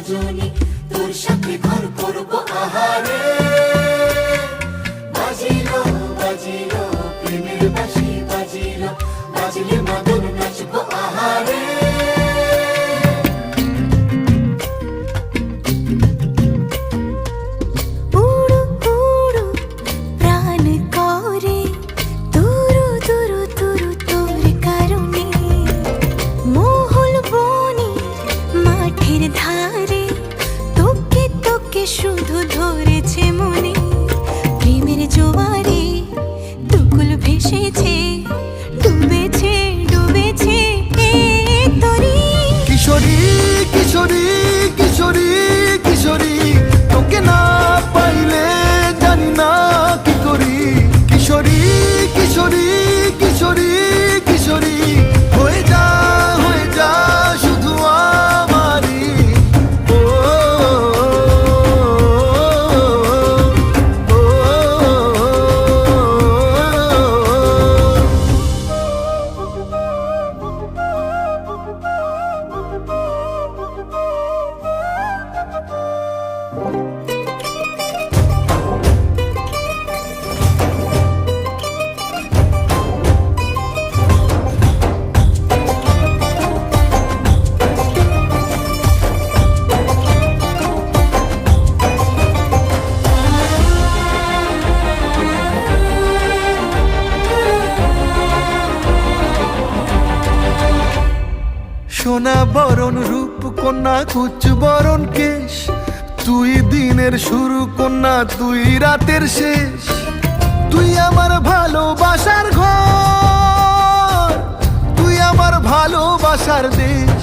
রজনী, তোর সাথে ঘর করবো আহারে। বাজিলো বাজিলো প্রেমের বাঁশি বাজিলো, বাজলে মদন নাচবো আহারে। উড়ু উড়ু প্রাণ করে তুরু তুরু তুরু তোর কারণে, মহল বনে মাঠের ধারে তোকে তোকে শুধু ধরেছে মনে। প্রেমের জোয়ারে দুকুল ভেসেছে, ডুবেছে ডুবেছে এ তরি। কিশোরী কিশোরী কিশোরী কিশোরী, তোকে না পাইলে জানি না কি করি। কিশোরী কিশোরী কিশোরী কিশোরী, হয়ে যা শুধু আমারই। ও, ও, ও, সোনা বরণ রূপ কন্যা কুচ বরণ কেশ, তুই দিনের শুরু কন্যা তুই রাতের শেষ। তুই আমার ভালোবাসার ঘর, তুই আমার ভালোবাসার দেশ।